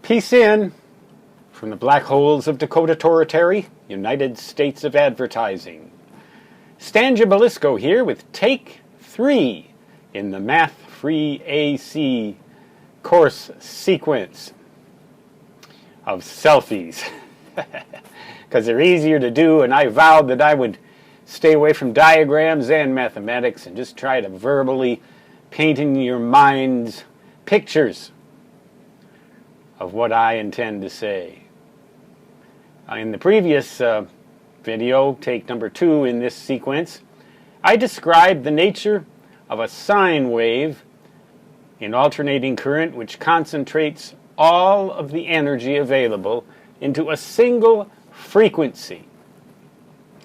Peace in from the black holes of Dakota Territory, United States of Advertising. Stan Jabalisco here with take 3 in the Math-Free AC course sequence of selfies. Because they're easier to do, and I vowed that I would stay away from diagrams and mathematics and just try to verbally paint in your minds pictures of what I intend to say. In the previous video, take number 2 in this sequence, I described the nature of a sine wave in alternating current which concentrates all of the energy available into a single frequency.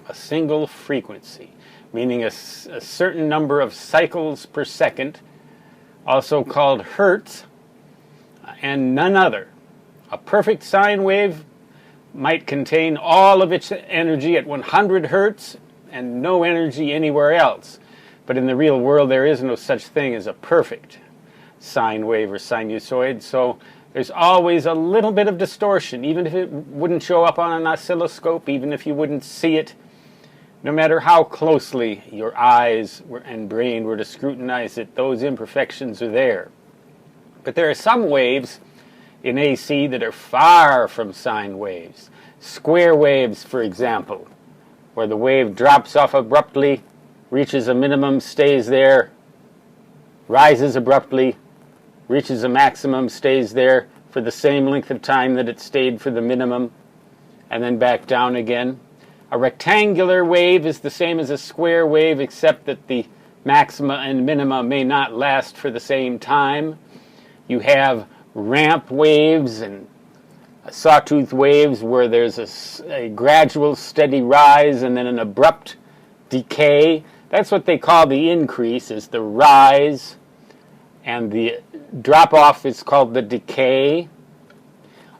A single frequency, meaning a certain number of cycles per second, also called hertz, and none other. A perfect sine wave might contain all of its energy at 100 hertz and no energy anywhere else. But in the real world, there is no such thing as a perfect sine wave or sinusoid, so there's always a little bit of distortion, even if it wouldn't show up on an oscilloscope, even if you wouldn't see it. No matter how closely your eyes and brain were to scrutinize it, those imperfections are there. But there are some waves in AC that are far from sine waves. Square waves, for example, where the wave drops off abruptly, reaches a minimum, stays there, rises abruptly, reaches a maximum, stays there for the same length of time that it stayed for the minimum, and then back down again. A rectangular wave is the same as a square wave, except that the maxima and minima may not last for the same time. You have ramp waves and sawtooth waves where there's a gradual steady rise and then an abrupt decay. That's what they call the increase, is the rise, and the drop-off is called the decay.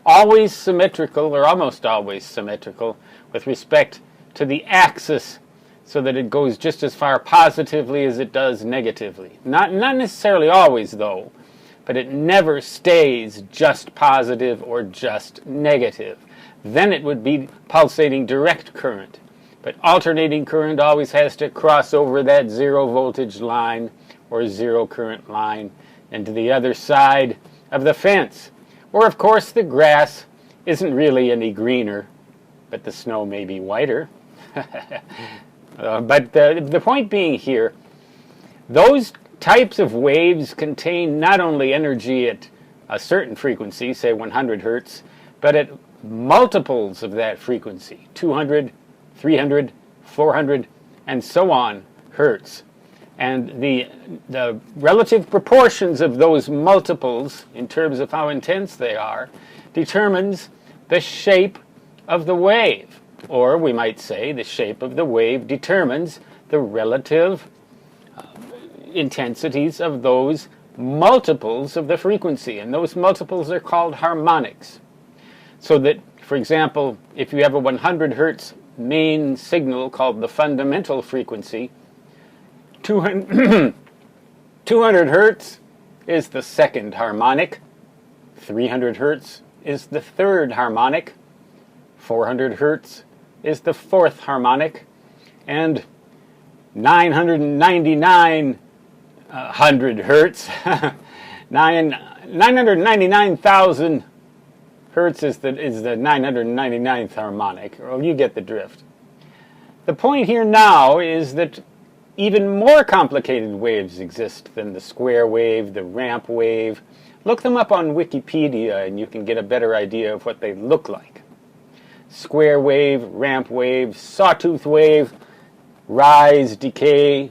Always symmetrical, or almost always symmetrical, with respect to the axis, so that it goes just as far positively as it does negatively. Not necessarily always, though, but it never stays just positive or just negative. Then it would be pulsating direct current. But alternating current always has to cross over that zero voltage line or zero current line and to the other side of the fence, where of course the grass isn't really any greener, but the snow may be whiter. But the point being here, those types of waves contain not only energy at a certain frequency, say 100 hertz, but at multiples of that frequency, 200, 300, 400, and so on hertz. And the relative proportions of those multiples, in terms of how intense they are, determines the shape of the wave. Or we might say the shape of the wave determines the relative intensities of those multiples of the frequency. And those multiples are called harmonics. So that, for example, if you have a 100 hertz main signal called the fundamental frequency, 200 hertz is the second harmonic, 300 hertz is the third harmonic, 400 hertz is the fourth harmonic, and 999 hertz, 999,000 hertz is the 999th harmonic. Well, you get the drift. The point here now is that even more complicated waves exist than the square wave, the ramp wave. Look them up on Wikipedia and you can get a better idea of what they look like. Square wave, ramp wave, sawtooth wave, rise, decay,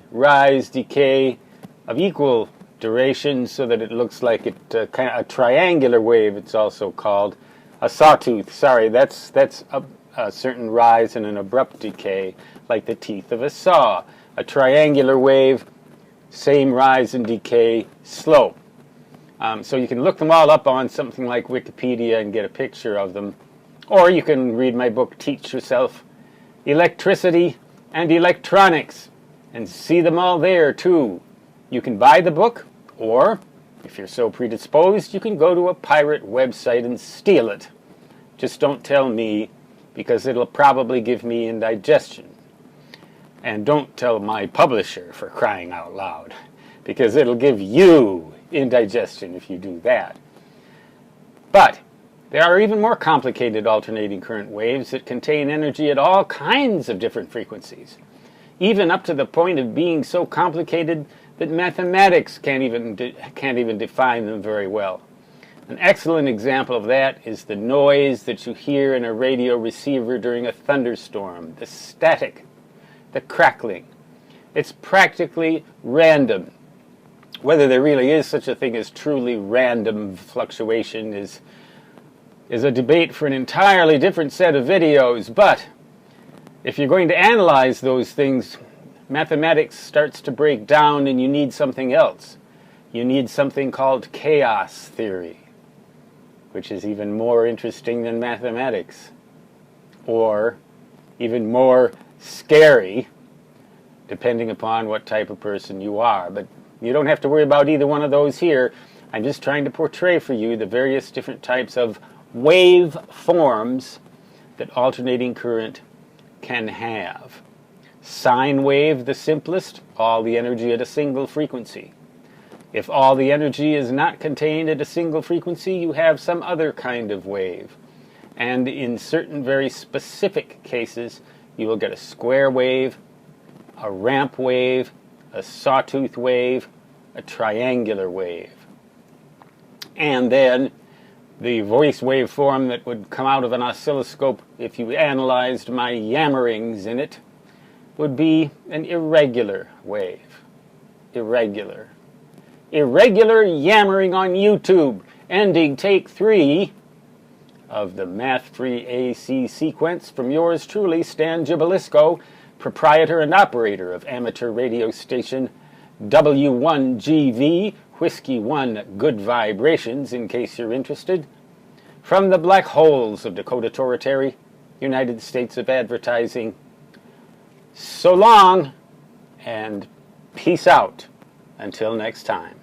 of equal duration so that it looks like kind of a triangular wave, it's also called. A sawtooth, sorry, that's a certain rise and an abrupt decay, like the teeth of a saw. A triangular wave, same rise and decay, slope. So you can look them all up on something like Wikipedia and get a picture of them. Or you can read my book, Teach Yourself Electricity and Electronics, and see them all there too. You can buy the book, or If you're so predisposed, you can go to a pirate website and steal it. Just don't tell me, because it'll probably give me indigestion. And don't tell my publisher, for crying out loud, because it'll give you indigestion if you do that. But there are even more complicated alternating current waves that contain energy at all kinds of different frequencies, even up to the point of being so complicated that mathematics can't even define them very well. An excellent example of that is the noise that you hear in a radio receiver during a thunderstorm, the static, the crackling. It's practically random. Whether there really is such a thing as truly random fluctuation is a debate for an entirely different set of videos, but if you're going to analyze those things, mathematics starts to break down and you need something else. You need something called chaos theory, which is even more interesting than mathematics, or even more scary, depending upon what type of person you are. But you don't have to worry about either one of those here. I'm just trying to portray for you the various different types of wave forms that alternating current can have. Sine wave, the simplest, all the energy at a single frequency. If all the energy is not contained at a single frequency, you have some other kind of wave. And in certain very specific cases, you will get a square wave, a ramp wave, a sawtooth wave, a triangular wave. And then the voice waveform that would come out of an oscilloscope if you analyzed my yammerings in it would be an irregular wave. Irregular. Irregular yammering on YouTube, ending take 3 of the math-free AC sequence from yours truly, Stan Gibilisco, proprietor and operator of amateur radio station W1GV, Whiskey 1 Good Vibrations, in case you're interested, from the black holes of Dakota Territory, United States of Advertising. So long, and peace out until next time.